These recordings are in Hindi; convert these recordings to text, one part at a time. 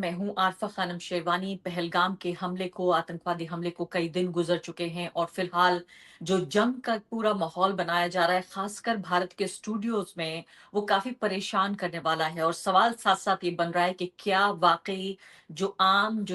मैं हूं आरफा खानम शेरवानी। पहलगाम के हमले को, आतंकवादी हमले को कई दिन गुजर चुके हैं और फिलहाल जो जंग का पूरा माहौल बनाया जा रहा है, खासकर भारत के स्टूडियोज में, वो काफी परेशान करने वाला है। और सवाल साथ साथ ये बन रहा है कि क्या वाकई जो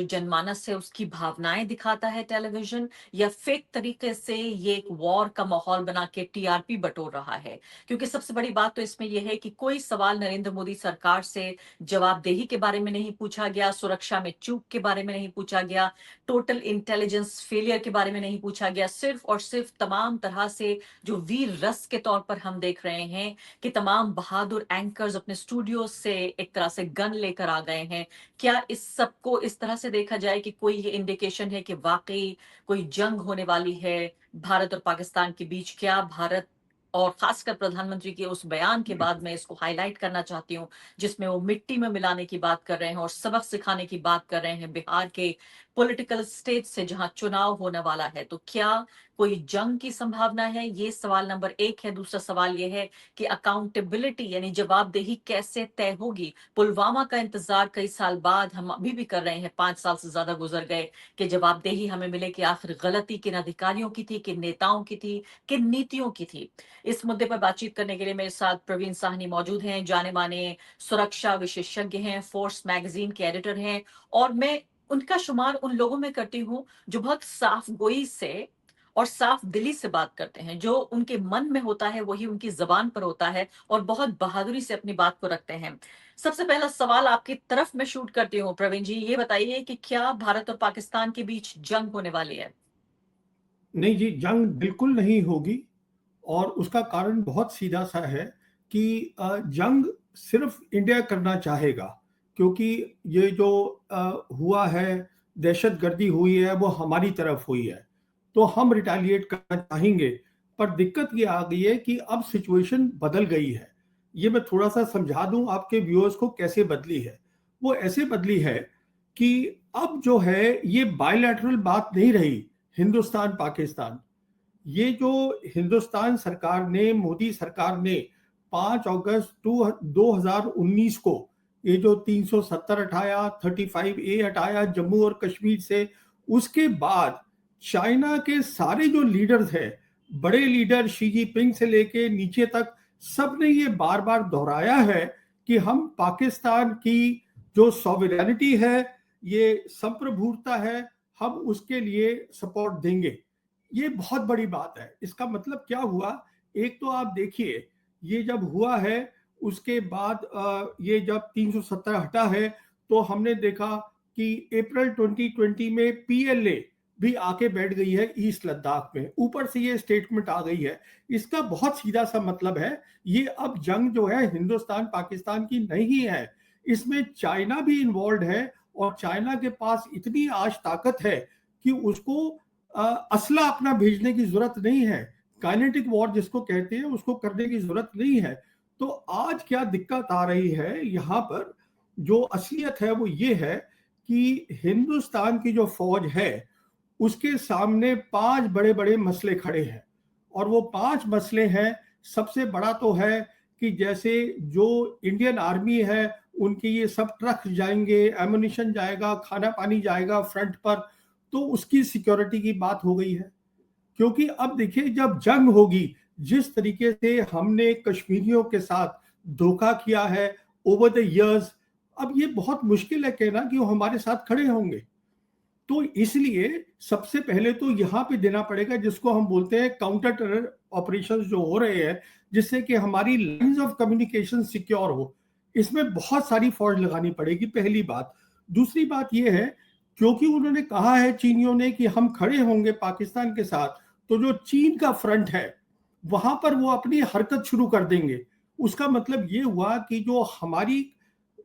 जनमानस है उसकी भावनाएं दिखाता है टेलीविजन, या फेक तरीके से ये एक वॉर का माहौल बना के टीआरपी बटोर रहा है। क्योंकि सबसे बड़ी बात तो इसमें यह है कि कोई सवाल नरेंद्र मोदी सरकार से जवाबदेही के बारे में नहीं पूछा गया, सुरक्षा में चूक के बारे में नहीं पूछा गया, टोटल इंटेलिजेंस फेलियर के बारे में नहीं पूछा गया। सिर्फ और सिर्फ तमाम तरह से जो वीर रस के तौर पर हम देख रहे हैं कि तमाम बहादुर एंकर्स अपने स्टूडियो से एक तरह से गन लेकर आ गए हैं। क्या इस सबको इस तरह से देखा जाए कि कोई ये इंडिकेशन है कि वाकई कोई जंग होने वाली है भारत और पाकिस्तान के बीच? क्या भारत और खासकर प्रधानमंत्री के उस बयान के बाद मैं इसको हाईलाइट करना चाहती हूँ, जिसमें वो मिट्टी में मिलाने की बात कर रहे हैं और सबक सिखाने की बात कर रहे हैं बिहार के पॉलिटिकल स्टेट से जहां चुनाव होने वाला है, तो क्या कोई जंग की संभावना है? ये सवाल नंबर एक है। दूसरा सवाल ये है कि अकाउंटेबिलिटी यानी जवाबदेही कैसे तय होगी? पुलवामा का इंतजार कई साल बाद हम अभी भी कर रहे हैं, 5 साल से ज्यादा गुजर गए, कि जवाबदेही हमें मिले कि आखिर गलती किन अधिकारियों की थी, किन नेताओं की थी, किन नीतियों की थी। इस मुद्दे पर बातचीत करने के लिए मेरे साथ प्रवीण साहनी मौजूद हैं, जाने माने सुरक्षा विशेषज्ञ हैं, फोर्स मैगजीन के एडिटर हैं। और मैं उनका शुमार उन लोगों में करती हूँ जो बहुत साफ गोई से और साफ दिली से बात करते हैं। जो उनके मन में होता है वही उनकी जबान पर होता है और बहुत बहादुरी से अपनी बात को रखते हैं। सबसे पहला सवाल आपकी तरफ में शूट करती हूँ। प्रवीण जी, ये बताइए कि क्या भारत और पाकिस्तान के बीच जंग होने वाली है? नहीं जी, जंग बिल्कुल नहीं होगी। और उसका कारण बहुत सीधा सा है कि जंग सिर्फ इंडिया करना चाहेगा, क्योंकि ये जो हुआ है, दहशतगर्दी हुई है, वो हमारी तरफ हुई है, तो हम रिटेलिएट करना चाहेंगे। पर दिक्कत ये आ गई है कि अब सिचुएशन बदल गई है। ये मैं थोड़ा सा समझा दूं आपके व्यूअर्स को कैसे बदली है। वो ऐसे बदली है कि अब जो है ये बायलैटरल बात नहीं रही, हिंदुस्तान पाकिस्तान। ये जो हिंदुस्तान सरकार ने, मोदी सरकार ने 5 अगस्त 2019 को ये जो 370 हटाया, 35A हटाया जम्मू और कश्मीर से, उसके बाद चाइना के सारे जो लीडर्स हैं, बड़े लीडर शी जिनपिंग से लेके नीचे तक, सब ने ये बार बार दोहराया है कि हम पाकिस्तान की जो सॉवरेनिटी है, ये संप्रभुता है, हम उसके लिए सपोर्ट देंगे। ये बहुत बड़ी बात है। इसका मतलब क्या हुआ? एक तो आप देखिए, ये जब हुआ है उसके बाद ये जब 370 हटा है, तो हमने देखा कि अप्रैल 2020 में पीएलए भी आके बैठ गई है ईस्ट लद्दाख में। ऊपर से ये स्टेटमेंट आ गई है। इसका बहुत सीधा सा मतलब है, ये अब जंग जो है हिंदुस्तान पाकिस्तान की नहीं है, इसमें चाइना भी इन्वॉल्व है। और चाइना के पास इतनी आज ताकत है कि उसको असला अपना भेजने की जरूरत नहीं है। काइनेटिक वॉर जिसको कहते हैं, उसको करने की जरूरत नहीं है। तो आज क्या दिक्कत आ रही है यहाँ पर, जो असलियत है वो ये है कि हिंदुस्तान की जो फौज है उसके सामने 5 बड़े बड़े मसले खड़े हैं। और वो 5 मसले हैं। सबसे बड़ा तो है कि जैसे जो इंडियन आर्मी है, उनके ये सब ट्रक जाएंगे, एमुनिशन जाएगा, खाना पानी जाएगा फ्रंट पर, तो उसकी सिक्योरिटी की बात हो गई है। क्योंकि अब देखिए, जब जंग होगी, जिस तरीके से हमने कश्मीरियों के साथ धोखा किया है ओवर द इयर्स, अब ये बहुत मुश्किल है कहना कि वो हमारे साथ खड़े होंगे। तो इसलिए सबसे पहले तो यहाँ पे देना पड़ेगा, जिसको हम बोलते हैं काउंटर टेरर ऑपरेशन जो हो रहे हैं, जिससे कि हमारी लाइंस ऑफ कम्युनिकेशन सिक्योर हो। इसमें बहुत सारी फौज लगानी पड़ेगी, पहली बात। दूसरी बात यह है, क्योंकि उन्होंने कहा है चीनियों ने कि हम खड़े होंगे पाकिस्तान के साथ, तो जो चीन का फ्रंट है वहां पर वो अपनी हरकत शुरू कर देंगे। उसका मतलब ये हुआ कि जो हमारी,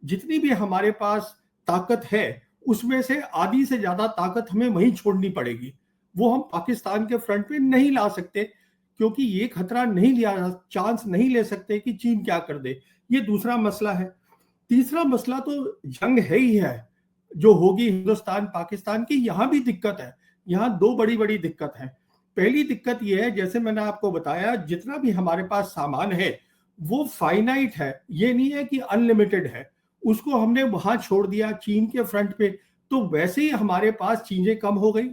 जितनी भी हमारे पास ताकत है, उसमें से आधी से ज्यादा ताकत हमें वहीं छोड़नी पड़ेगी। वो हम पाकिस्तान के फ्रंट पे नहीं ला सकते, क्योंकि ये खतरा नहीं लिया, चांस नहीं ले सकते कि चीन क्या कर दे। ये दूसरा मसला है। तीसरा मसला तो जंग है ही है जो होगी हिंदुस्तान पाकिस्तान की। यहां भी दिक्कत है। यहां दो बड़ी बड़ी दिक्कत है। पहली दिक्कत यह है, जैसे मैंने आपको बताया, जितना भी हमारे पास सामान है वो फाइनाइट है, ये नहीं है कि अनलिमिटेड है। उसको हमने वहां छोड़ दिया चीन के फ्रंट पे, तो वैसे ही हमारे पास चीजें कम हो गई।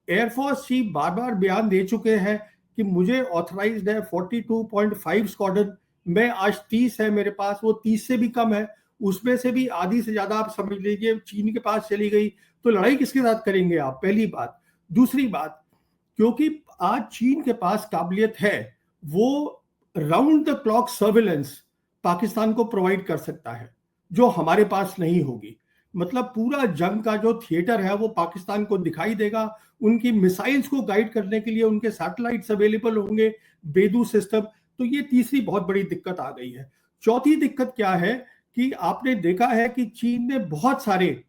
एयरफोर्स चीफ बार बार बयान दे चुके हैं कि मुझे ऑथराइज्ड है 42.5 स्क्वाड्रन, मैं आज 30 है मेरे पास, वो 30 से भी कम है, उसमें से भी आधी से ज्यादा आप समझ लीजिए चीन के पास चली गई, तो लड़ाई किसके साथ करेंगे आप, पहली बात। दूसरी बात, क्योंकि आज चीन के पास काबिलियत है, वो round the clock surveillance Pakistan को प्रोवाइड कर सकता है, जो हमारे पास नहीं होगी। मतलब पूरा जंग का जो थिएटर है वो पाकिस्तान को दिखाई देगा, उनकी मिसाइल्स को गाइड करने के लिए उनके सैटेलाइट्स अवेलेबल होंगे, बेदू सिस्टम। तो ये तीसरी बहुत बड़ी दिक्कत आ गई है। चौथी दिक्कत क्या है कि आपने देखा है कि चीन ने बहुत सारे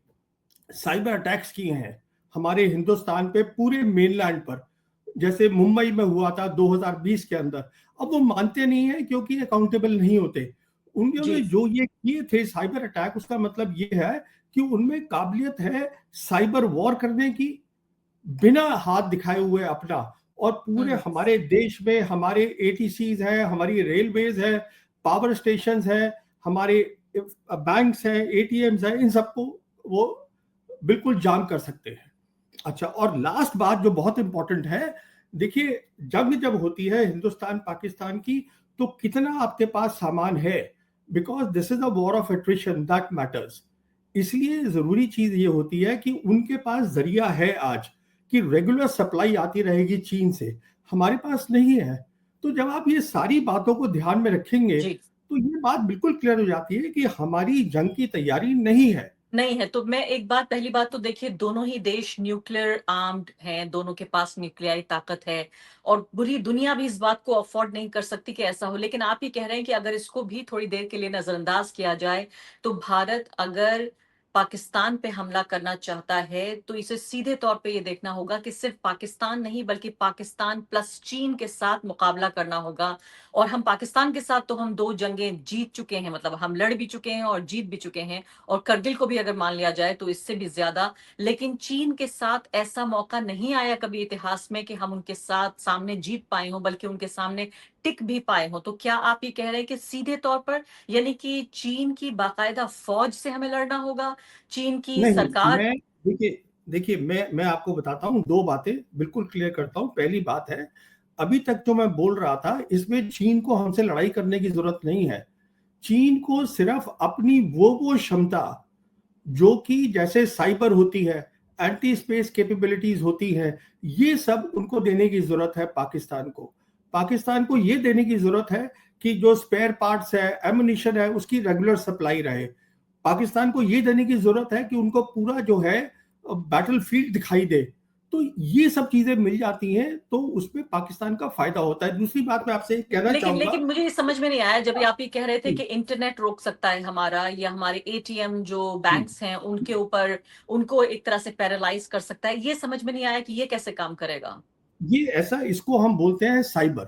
साइबर अटैक्स किए हैं हमारे हिंदुस्तान पे, पूरे मेनलैंड पर, जैसे मुंबई में हुआ था 2020 के अंदर। अब वो मानते नहीं है क्योंकि अकाउंटेबल नहीं होते। उन्होंने जी। जो ये किए थे साइबर अटैक, उसका मतलब ये है कि उनमें काबिलियत है साइबर वॉर करने की, बिना हाथ दिखाए हुए अपना। और पूरे हम्म। हमारे देश में हमारे एटीसीज हैं, हमारी रेलवेज है, पावर स्टेशन है, हमारे बैंक्स हैं, एटीएम्स हैं, इन सबको वो बिल्कुल जाम कर सकते हैं। अच्छा, और लास्ट बात जो बहुत इंपॉर्टेंट है, देखिए जंग जब होती है हिंदुस्तान पाकिस्तान की, तो कितना आपके पास सामान है, because this is a war of attrition that matters. इसलिए जरूरी चीज ये होती है कि उनके पास जरिया है आज कि रेगुलर सप्लाई आती रहेगी चीन से, हमारे पास नहीं है। तो जब आप ये सारी बातों को ध्यान में रखेंगे जी। तो ये बात बिल्कुल क्लियर हो जाती है कि हमारी जंग की तैयारी नहीं है। नहीं है तो मैं एक बात, पहली बात तो देखिए, दोनों ही देश न्यूक्लियर आर्म्ड हैं, दोनों के पास न्यूक्लियरी ताकत है, और पूरी दुनिया भी इस बात को अफोर्ड नहीं कर सकती कि ऐसा हो। लेकिन आप ही कह रहे हैं कि अगर इसको भी थोड़ी देर के लिए नजरअंदाज किया जाए, तो भारत अगर पाकिस्तान पे हमला करना चाहता है तो इसे सीधे तौर पे ये देखना होगा कि सिर्फ पाकिस्तान नहीं बल्कि पाकिस्तान प्लस चीन के साथ मुकाबला करना होगा। और हम पाकिस्तान के साथ तो हम 2 जंगें जीत चुके हैं, मतलब हम लड़ भी चुके हैं और जीत भी चुके हैं, और करगिल को भी अगर मान लिया जाए तो इससे भी ज्यादा। लेकिन चीन के साथ ऐसा मौका नहीं आया कभी इतिहास में कि हम उनके साथ सामने जीत पाए हों, बल्कि उनके सामने टिक भी पाए हों। तो क्या आप ये कह रहे हैं कि सीधे तौर पर, यानी कि चीन की बाकायदा फौज से हमें लड़ना होगा, चीन की नहीं, सरकार? मैं देखिए देखिए मैं आपको बताता हूँ, दो बातें बिल्कुल क्लियर करता हूँ। पहली बात है, अभी तक जो मैं बोल रहा था इसमें चीन को हमसे लड़ाई करने की जरूरत नहीं है। चीन को सिर्फ अपनी वो क्षमता जो कि जैसे साइबर होती है, एंटी स्पेस कैपेबिलिटीज होती है, ये सब उनको देने की जरूरत है पाकिस्तान को। पाकिस्तान को ये देने की जरूरत है कि जो स्पेयर पार्ट्स है, एमुनिशन है, उसकी रेगुलर सप्लाई रहे। पाकिस्तान को ये देने की जरूरत है कि उनको पूरा जो है बैटल फील्ड दिखाई दे। तो ये सब चीजें मिल जाती हैं तो उसमें पाकिस्तान का फायदा होता है। दूसरी बात मैं आपसे कहना लेकिन चाहूंगा, लेकिन मुझे ये समझ में नहीं आया जब ये आप ये कह रहे थे कि इंटरनेट रोक सकता है हमारा, या हमारे एटीएम जो बैंक्स हैं उनके ऊपर, उनको एक तरह से पैरालाइज कर सकता है, ये समझ में नहीं आया कि ये कैसे काम करेगा। ये ऐसा, इसको हम बोलते हैं साइबर।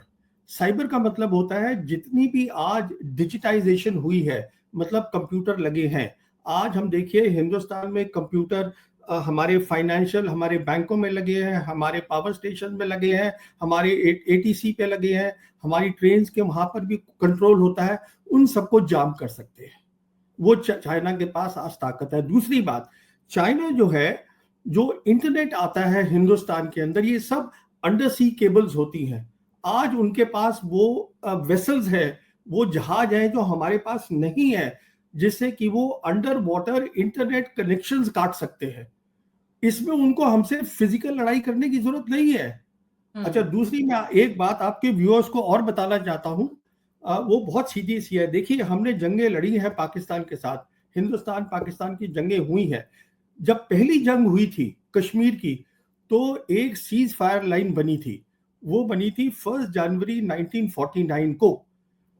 साइबर का मतलब होता है जितनी भी आज डिजिटाइजेशन हुई है, मतलब कंप्यूटर लगे हैं। आज हम देखिए हिंदुस्तान में कंप्यूटर हमारे फाइनेंशियल, हमारे बैंकों में लगे हैं, हमारे पावर स्टेशन में लगे हैं, हमारे एटीसी पे लगे हैं, हमारी ट्रेन के वहां पर भी कंट्रोल होता है। उन सबको जाम कर सकते हैं, वो चाइना के पास आज ताकत है। दूसरी बात, चाइना जो है, जो इंटरनेट आता है हिंदुस्तान के अंदर, ये सब अंडर सी केबल्स होती हैं। आज उनके पास वो वेसल्स है, वो जहाज है जो हमारे पास नहीं है, जिससे कि वो अंडर वाटर इंटरनेट कनेक्शंस काट सकते हैं। इसमें उनको हमसे फिजिकल लड़ाई करने की जरूरत नहीं है। अच्छा, हम्म। दूसरी मैं एक बात आपके व्यूअर्स को और बताना चाहता हूँ, वो बहुत सीधी सी है। देखिए हमने जंगें लड़ी हैं पाकिस्तान के साथ, हिंदुस्तान पाकिस्तान की जंगें हुई हैं। जब पहली जंग हुई थी कश्मीर की, तो एक सीज फायर लाइन बनी थी, वो बनी थी 1 जनवरी 1949 को।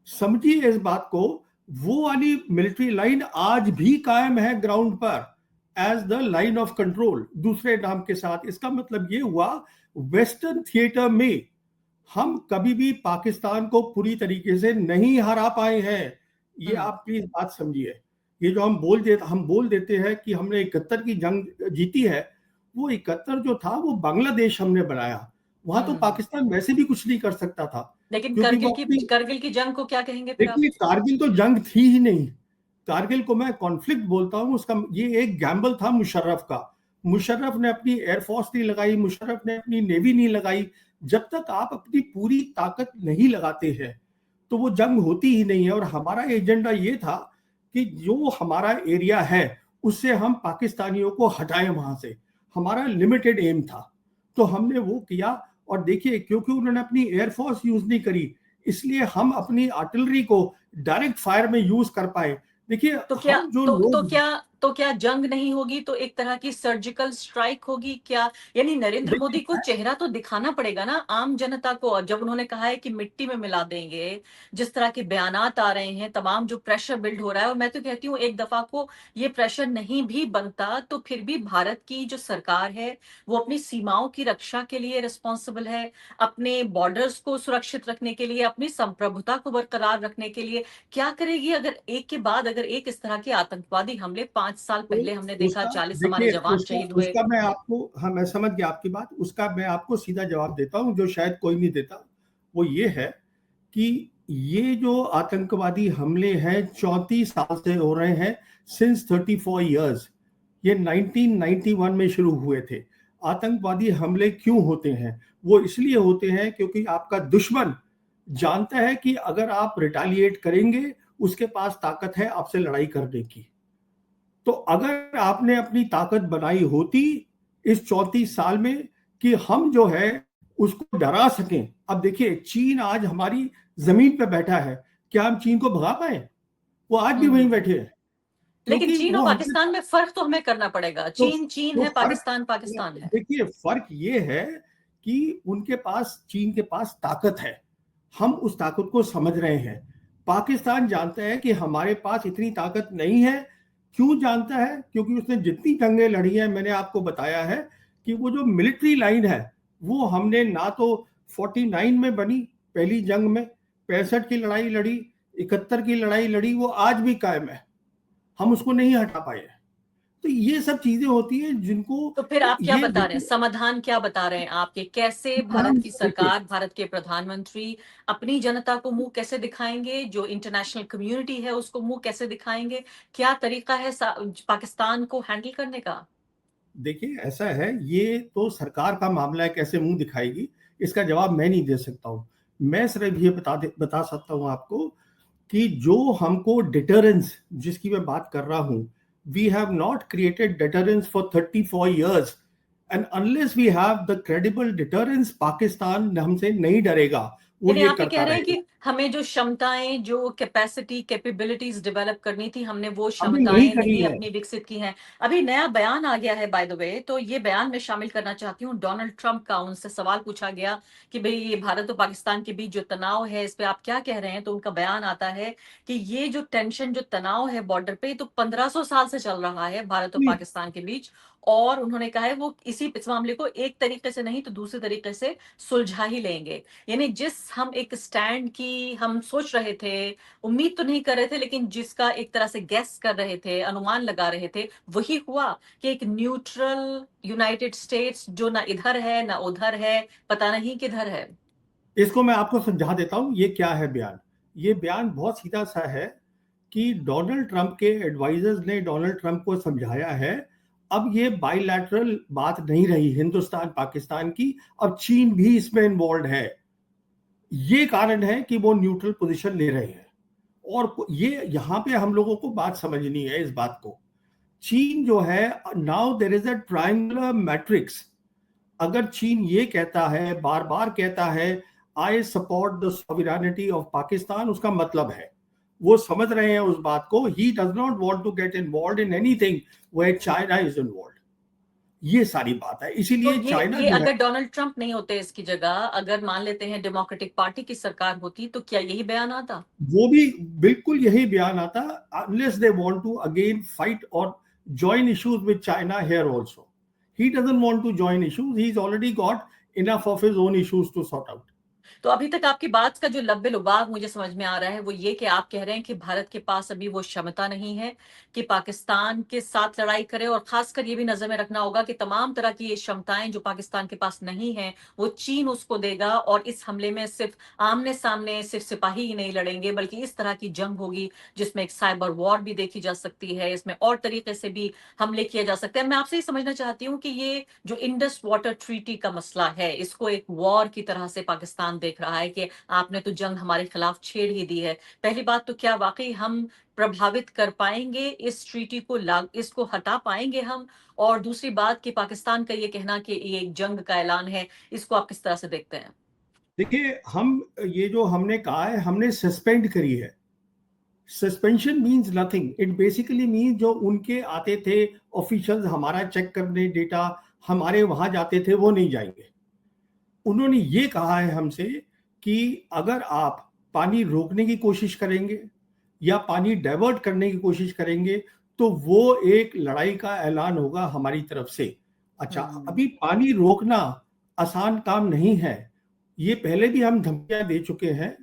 समझिए इस बात को, वो वाली मिलिट्री लाइन आज भी कायम है ग्राउंड पर, as the line of control, दूसरे नाम के साथ। इसका मतलब ये हुआ, वेस्टर्न थिएटर में हम कभी भी पाकिस्तान को पूरी तरीके से नहीं हरा पाए हैं। ये हम्म। आप प्लीज बात समझिए। ये जो हम बोल देते हैं कि हमने 71 की जंग जीती है, वो 71 जो था वो बांग्लादेश हमने बनाया, वहां तो हम्म। पाकिस्तान वैसे भी कुछ नहीं कर सकता था, लेकिन क्योंकि वो करगिल की अपनी, करगिल की जंग को क्या कहेंगे फिर आप? देखिए कारगिल तो जंग थी ही नहीं। कारगिल को मैं कॉन्फ्लिक्ट बोलता हूं, उसका ये एक गैम्बल था मुशर्रफ का। मुशर्रफ ने अपनी एयरफोर्स नहीं लगाई, मुशर्रफ ने अपनी नेवी नहीं लगाई। जब तक आप अपनी पूरी ताकत नहीं लगाते हैं तो वो जंग होती ही नहीं है। और हमारा एजेंडा ये था कि जो हमारा एरिया है उससे हम पाकिस्तानियों को हटाएं वहां से, हमारा लिमिटेड एम था। तो हमने वो किया। और देखिए, क्योंकि उन्होंने अपनी एयरफोर्स यूज नहीं करी, इसलिए हम अपनी आर्टिलरी को डायरेक्ट फायर में यूज कर पाए। देखिए, तो क्या हम जो तो लोग क्या तो क्या जंग नहीं होगी तो एक तरह की सर्जिकल स्ट्राइक होगी क्या? यानी नरेंद्र मोदी को देखिए, चेहरा तो दिखाना पड़ेगा ना आम जनता को। जब उन्होंने कहा है कि मिट्टी में मिला देंगे, जिस तरह के बयानात आ रहे हैं, तमाम जो प्रेशर बिल्ड हो रहा है, और मैं तो कहती हूँ एक दफा को ये प्रेशर नहीं भी बनता तो फिर भी भारत की जो सरकार है वो अपनी सीमाओं की रक्षा के लिए रिस्पॉन्सिबल है, अपने बॉर्डर्स को सुरक्षित रखने के लिए, अपनी संप्रभुता को बरकरार रखने के लिए। क्या करेगी अगर एक के बाद अगर एक इस तरह के आतंकवादी हमले 5 साल तो पहले हमने देखा, उसका 40 हमारे देखिए, जवान उसका शहीद हुए। उसका मैं आपको, हाँ मैं समझ गया आपकी बात, उसका मैं आपको सीधा जवाब देता हूँ जो शायद कोई नहीं देता। वो ये है कि ये जो आतंकवादी हमले हैं 34 साल से हो रहे हैं, सिंस 34 ईयर्स। ये 1991 में शुरू हुए थे। आतंकवादी हमले क्यों होते हैं? वो इसलिए होते हैं क्योंकि आपका दुश्मन जानता है कि अगर आप रिटालिएट करेंगे उसके पास ताकत है आपसे लड़ाई करने की। तो अगर आपने अपनी ताकत बनाई होती इस 34 साल में कि हम जो है उसको डरा सकें। अब देखिए, चीन आज हमारी जमीन पे बैठा है, क्या हम चीन को भगा पाए? वो आज भी वहीं हम्म। बैठे हैं, लेकिन क्योंकि चीन और वो हमसे। पाकिस्तान में फर्क तो हमें करना पड़ेगा। तो चीन चीन तो है, फर्क, पाकिस्तान पाकिस्तान है। देखिए फर्क ये है कि उनके पास, चीन के पास ताकत है, हम उस ताकत को समझ रहे हैं। पाकिस्तान जानता है कि हमारे पास इतनी ताकत नहीं है। क्यों जानता है? क्योंकि उसने जितनी जंगें लड़ी हैं, मैंने आपको बताया है कि वो जो मिलिट्री लाइन है वो हमने ना तो 49 में बनी पहली जंग में, 65 की लड़ाई लड़ी, 71 की लड़ाई लड़ी, वो आज भी कायम है, हम उसको नहीं हटा पाए हैं। तो ये सब चीजें होती है जिनको, तो फिर आप क्या ये बता रहे हैं, देखिए, समाधान क्या बता रहे हैं आपके? कैसे भारत हम की देखिए, सरकार, भारत के प्रधानमंत्री अपनी जनता को मुंह कैसे दिखाएंगे, जो इंटरनेशनल कम्युनिटी है उसको मुंह कैसे दिखाएंगे? क्या तरीका है पाकिस्तान को हैंडल करने का? देखिए ऐसा है, ये तो सरकार का मामला है, कैसे मुंह दिखाएगी इसका जवाब मैं नहीं दे सकता हूँ। मैं सिर्फ ये बता सकता हूँ आपको कि जो हमको डिटरेंस जिसकी मैं बात कर रहा हूँ, we have not created deterrence for 34 years, and unless we have the credible deterrence, Pakistan हमसे नहीं डरेगा, वो यानी ये आप ये कह करता रहे हैं कि रहेगा। हमें जो क्षमताएं, जो कैपेसिटी, कैपेबिलिटीज डेवलप करनी थी, हमने वो हमने नहीं क्षमताएं करी नहीं है। अपनी विकसित की हैं। अभी नया बयान आ गया है बाय द वे, तो ये बयान मैं शामिल करना चाहती हूँ। डोनाल्ड ट्रंप का, उनसे सवाल पूछा गया कि भाई ये भारत और पाकिस्तान के बीच जो तनाव है इस पे आप क्या कह रहे हैं, तो उनका बयान आता है कि ये जो टेंशन, जो तनाव है बॉर्डर पे, तो 1500 साल से चल रहा है भारत और पाकिस्तान के बीच। और उन्होंने कहा है वो इस मामले को एक तरीके से नहीं तो दूसरे तरीके से सुलझा ही लेंगे। यानी जिस हम एक स्टैंड की हम सोच रहे थे, उम्मीद तो नहीं कर रहे थे, लेकिन जिसका एक तरह से गेस कर रहे थे, अनुमान लगा रहे थे, वही हुआ कि एक न्यूट्रल यूनाइटेड स्टेट्स जो ना इधर है ना उधर है, पता नहीं किधर है। इसको मैं आपको समझा देता हूं ये क्या है बयान। ये बयान बहुत सीधा सा है कि डोनाल्ड ट्रंप के एडवाइजर्स ने डोनाल्ड ट्रंप को समझाया है, अब ये बाइलैटरल बात नहीं रही हिंदुस्तान पाकिस्तान की, अब चीन भी इसमें इन्वॉल्व है। ये कारण है कि वो न्यूट्रल पोजीशन ले रहे हैं। और ये यहां पे हम लोगों को बात समझनी है इस बात को। चीन जो है, now there is a triangular matrix. अगर चीन ये कहता है, बार बार कहता है, I support the sovereignty of Pakistan, उसका मतलब है वो समझ रहे हैं उस बात को, he does not want to get involve in anything where China is involve. ये सारी बात है, तो इसीलिए चाइना ये जो है। अगर डोनाल्ड ट्रंप नहीं होते इसकी जगह, अगर मान लेते हैं डेमोक्रेटिक पार्टी की सरकार होती, तो क्या यही बयान आता? वो भी बिल्कुल यही बयान आता, unless they want to again fight और join issues with China here also. He doesn't want to join issues. He's already got enough of his own issues to sort out. तो अभी तक आपकी बात का जो लब्बे-लुबाब मुझे समझ में आ रहा है, वो ये कि आप कह रहे हैं कि भारत के पास अभी वो क्षमता नहीं है कि पाकिस्तान के साथ लड़ाई करे, और ख़ासकर ये भी नज़र में रखना होगा कि तमाम तरह की ये क्षमताएँ जो पाकिस्तान के पास नहीं हैं, वो चीन उसको देगा, और इस हमले में सिर्फ़ आमने-सामने सिर्फ़ सिपाही ही नहीं लड़ेंगे, बल्कि इस तरह की जंग होगी जिसमें एक साइबर वॉर भी देखी जा सकती है, इसमें और तरीके से भी हमले किए जा सकते हैं। मैं आपसे ये समझना चाहती हूँ कि ये जो इंडस वाटर ट्रीटी का मसला है, इसको एक वॉर की तरह से पाकिस्तान देख रहा है कि आपने तो जंग हमारे खिलाफ छेड़ ही दी है। पहली बात तो क्या वाक़ई हम प्रभावित कर पाएँगे इस ट्रीटी को, इसको हटा पाएँगे हम? और दूसरी बात कि पाकिस्तान का ये कहना कि ये एक जंग का ऐलान है, इसको आप किस तरह से देखते हैं? देखिए, हम ये जो हमने कहा है, हमने सस्पेंड करी है। Suspension means nothing, it basically means जो उनके आते थे ऑफिशियल्स हमारा चेक करने डेटा, हमारे वहाँ जाते थे, वो नहीं जाएंगे। उन्होंने ये कहा है हमसे कि अगर आप पानी रोकने की कोशिश करेंगे या पानी डाइवर्ट करने की कोशिश करेंगे तो वो एक लड़ाई का ऐलान होगा हमारी तरफ से। अच्छा, हुँ। अभी पानी रोकना आसान काम नहीं है। ये पहले भी हम धमकियां दे चुके हैं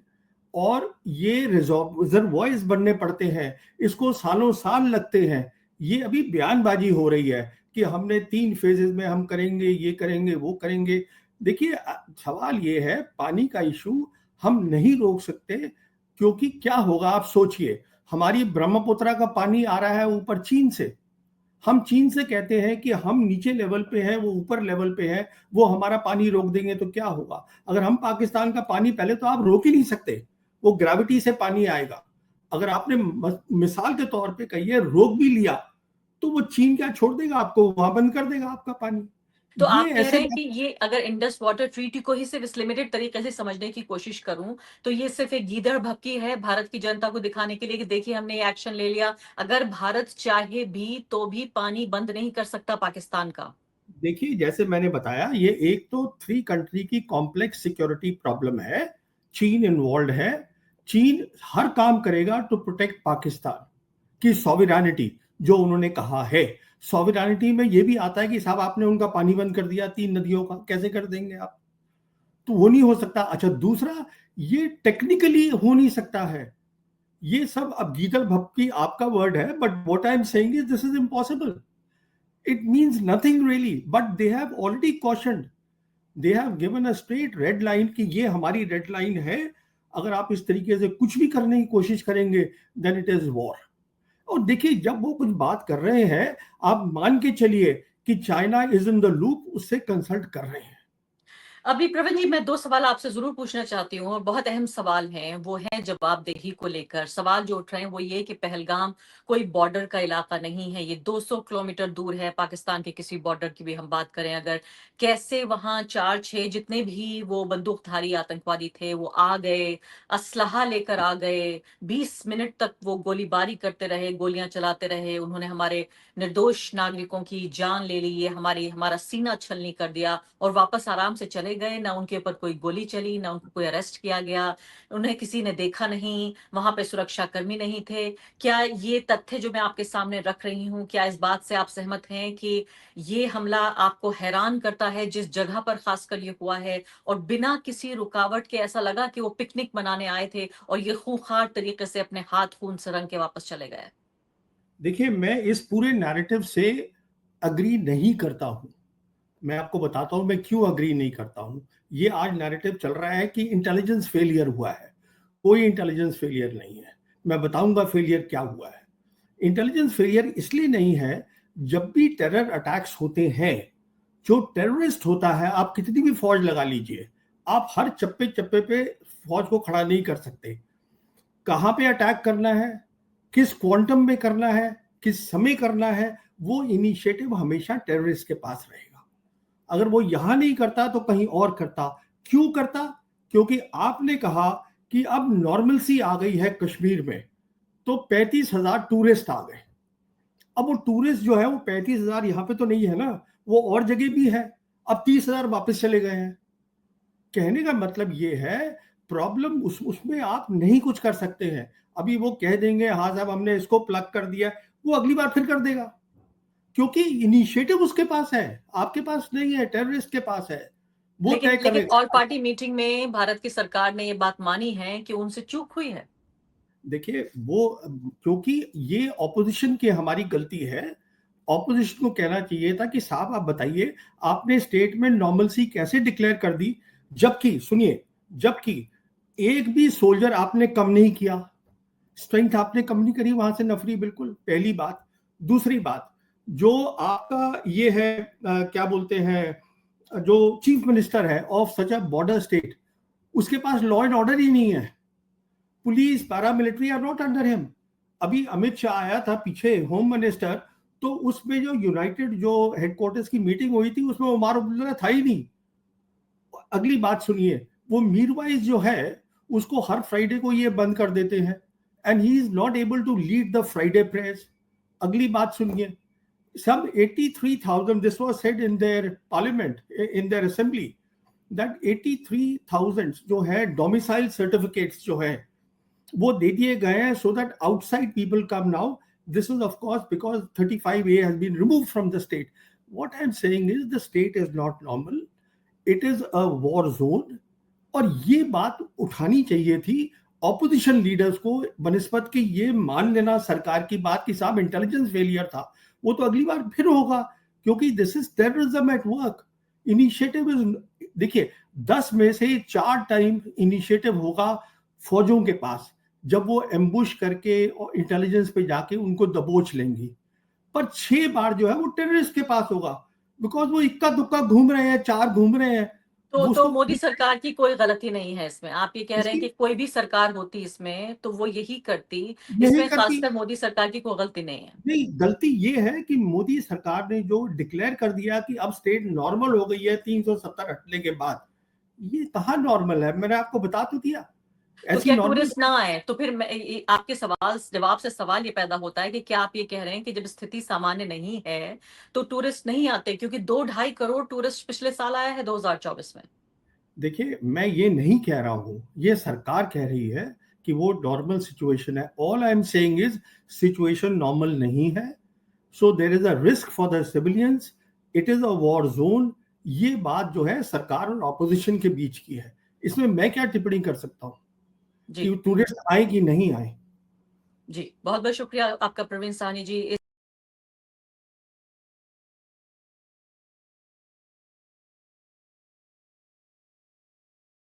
और ये रिजर्वॉयर्स बनने पड़ते हैं, इसको सालों साल लगते हैं। ये अभी बयानबाजी हो रही है कि हमने 3 फेजेस में हम करेंगे, ये करेंगे, वो करेंगे। देखिए, सवाल ये है, पानी का इशू हम नहीं रोक सकते, क्योंकि क्या होगा आप सोचिए, हमारी ब्रह्मपुत्रा का पानी आ रहा है ऊपर चीन से। हम चीन से कहते हैं कि हम नीचे लेवल पे हैं, वो ऊपर लेवल पे है, वो हमारा पानी रोक देंगे तो क्या होगा? अगर हम पाकिस्तान का पानी, पहले तो आप रोक ही नहीं सकते, वो ग्रेविटी से पानी आएगा। अगर आपने मिसाल के तौर पे कहिए रोक भी लिया तो वो चीन क्या छोड़ देगा आपको? वहां बंद कर देगा आपका पानी। तो ये आप कह ऐसे रहे हैं कि ये अगर इंडस वाटर ट्रीटी को ही सिर्फ इस लिमिटेड तरीके से समझने की कोशिश करूं, तो ये सिर्फ एक गीदड़ भक्की है भारत की जनता को दिखाने के लिए कि देखिए हमने ये एक्शन ले लिया। अगर भारत चाहे भी तो भी पानी बंद नहीं कर सकता पाकिस्तान का। देखिए, जैसे मैंने बताया, ये एक तो 3 कंट्री की कॉम्प्लेक्स सिक्योरिटी प्रॉब्लम है। चीन इन्वॉल्व है। चीन हर काम करेगा टू प्रोटेक्ट पाकिस्तान की सॉवरेनिटी, जो उन्होंने कहा है। सॉवरेनिटी में ये भी आता है कि साहब आपने उनका पानी बंद कर दिया 3 नदियों का, कैसे कर देंगे आप? तो वो नहीं हो सकता। अच्छा, दूसरा, ये टेक्निकली हो नहीं सकता है। ये सब अब गीदड़ भपकी आपका वर्ड है, but what I am saying is this is impossible. It means nothing really, but they have already cautioned. They have given a straight red line कि ये हमारी रेड लाइन है, अगर आप इस तरीके से कुछ भी करने की कोशिश करेंगे देन इट इज वॉर। और देखिए, जब वो कुछ बात कर रहे हैं, आप मान के चलिए कि China is in the loop, उससे कंसल्ट कर रहे हैं। अभी प्रवीण जी, मैं 2 सवाल आपसे ज़रूर पूछना चाहती हूँ और बहुत अहम सवाल हैं, वो हैं जवाबदेही को लेकर। सवाल जो उठ रहे हैं वो ये कि पहलगाम कोई बॉर्डर का इलाका नहीं है, ये 200 किलोमीटर दूर है पाकिस्तान के किसी बॉर्डर की भी हम बात करें अगर। कैसे वहाँ 4-6 जितने भी वो बंदूकधारी आतंकवादी थे वो आ गए, असलहा लेकर आ गए, 20 मिनट तक वो गोलीबारी करते रहे, गोलियाँ चलाते रहे, उन्होंने हमारे निर्दोष नागरिकों की जान ले ली, ये हमारा सीना छलनी कर दिया और वापस आराम से चले गए। ना उनके ऊपर कोई गोली चली, ना उनको कोई अरेस्ट किया गया, उन्हें किसी ने देखा नहीं, वहां पे सुरक्षा कर्मी नहीं थे। क्या ये तथ्य जो मैं आपके सामने रख रही हूँ, क्या इस बात से आप सहमत हैं कि ये हमला आपको हैरान करता है जिस जगह पर खासकर ये हुआ है, और बिना किसी रुकावट के ऐसा लगा कि वो पिकनिक मनाने आए थे और ये खूंखार तरीके से अपने हाथ खून से रंग के वापस चले गए? देखिए, मैं इस पूरे नैरेटिव से अग्री नहीं करता हूं। मैं आपको बताता हूं मैं क्यों अग्री नहीं करता हूं। ये आज नैरेटिव चल रहा है कि इंटेलिजेंस फेलियर हुआ है। कोई इंटेलिजेंस फेलियर नहीं है। मैं बताऊंगा फेलियर क्या हुआ है। इंटेलिजेंस फेलियर इसलिए नहीं है, जब भी टेरर अटैक्स होते हैं, जो टेररिस्ट होता है, आप कितनी भी फौज लगा लीजिए, आप हर चप्पे चप्पे पे फौज को खड़ा नहीं कर सकते। कहाँ पे अटैक करना है, किस क्वांटम में करना है, किस समय करना है, वो इनिशिएटिव हमेशा टेररिस्ट के पास रहेगा। अगर वो यहां नहीं करता तो कहीं और करता। क्यों करता? क्योंकि आपने कहा कि अब नॉर्मलसी आ गई है कश्मीर में, तो 35,000 टूरिस्ट आ गए। अब वो टूरिस्ट जो है, वो 35,000 यहाँ पे तो नहीं है ना, वो और जगह भी है। अब 30,000 वापस चले गए हैं। कहने का मतलब ये है, प्रॉब्लम उसमें आप नहीं कुछ कर सकते हैं। अभी वो कह देंगे हाँ साहब हमने इसको प्लग कर दिया, वो अगली बार फिर कर देगा, क्योंकि इनिशिएटिव उसके पास है, आपके पास नहीं है, टेररिस्ट के पास है। वो लेकिन तय लेकिन ऑल करेगा। पार्टी मीटिंग में भारत की सरकार ने ये बात मानी है कि उनसे चूक हुई है। देखिए वो, क्योंकि ये ऑपोजिशन की हमारी गलती है। ऑपोजिशन को कहना चाहिए था कि साहब आप बताइए, आपने स्टेट में नॉर्मलसी कैसे डिक्लेयर कर दी, जबकि सुनिए, जबकि एक भी सोल्जर आपने कम नहीं किया, स्ट्रेंथ आपने कम नहीं करी वहां से नफरी, बिल्कुल पहली बात। दूसरी बात, जो आपका ये है क्या बोलते हैं, जो चीफ मिनिस्टर है of such a border state, उसके पास लॉ एंड ऑर्डर ही नहीं है। Police paramilitary are not under him. अभी अमित शाह आया था पीछे, होम मिनिस्टर, तो उसमें जो यूनाइटेड जो हेडक्वार्टर्स की मीटिंग हुई थी उसमें उमर अब्दुल्ला था ही नहीं। अगली बात सुनिए, वो मीरवाइज जो है उसको हर फ्राइडे को ये बंद कर देते हैं, and he is not able to lead the Friday prayers. अगली बात सुनिए, some 83,000, this was said in their parliament, in their assembly, that 83,000 जो है domicile certificates जो है वो दे दिए गए हैं, so that outside people come now. This is of course because 35A has been removed from the state. What I'm saying is the state is not normal, it is a war zone. और ये बात उठानी चाहिए थी ऑपोजिशन लीडर्स को, बनिस्बत के ये मान लेना सरकार की बात कि साहब इंटेलिजेंस फेलियर था, वो तो अगली बार फिर होगा, क्योंकि this is terrorism at work. Initiative is, देखिए 10 में से 4 टाइम इनिशिएटिव होगा फौजों के पास, जब वो एम्बुश करके और इंटेलिजेंस पे जाके उनको दबोच लेंगी, पर 6 बार जो है वो टेररिस्ट के पास होगा, बिकॉज वो इक्का दुक्का घूम रहे हैं, 4 घूम रहे हैं तो वो तो उसको। मोदी सरकार की कोई गलती नहीं है इसमें। आप ये कह रहे हैं इसकी कि कोई भी सरकार होती इसमें तो वो यही करती। यही इसमें करती। खासकर मोदी सरकार की कोई गलती नहीं है। नहीं, गलती ये है कि मोदी सरकार ने जो डिक्लेयर कर दिया कि अब स्टेट नॉर्मल हो गई है 370 हटने के बाद, ये कहाँ नॉर्मल है, मैंने आपको बता तो दिया। तो ऐसी क्या नॉर्मल, टूरिस्ट ना आए तो फिर आपके सवाल जवाब से सवाल ये पैदा होता है कि क्या आप ये कह रहे हैं कि जब स्थिति सामान्य नहीं है तो टूरिस्ट नहीं आते? क्योंकि 2-2.5 करोड़ टूरिस्ट पिछले साल आया है 2024 में। देखिए मैं ये नहीं कह रहा हूं, ये सरकार कह रही है कि वो नॉर्मल सिचुएशन है। All I am saying is situation normal नहीं है, so there is a risk for the civilians, it is a war zone. ये बात जो है सरकार और ऑपोजिशन के बीच की है, इसमें मैं क्या टिप्पणी कर सकता हूं जी। कि टूरिस्ट आए कि नहीं आए। जी, बहुत बहुत शुक्रिया आपका प्रवीण साहनी जी।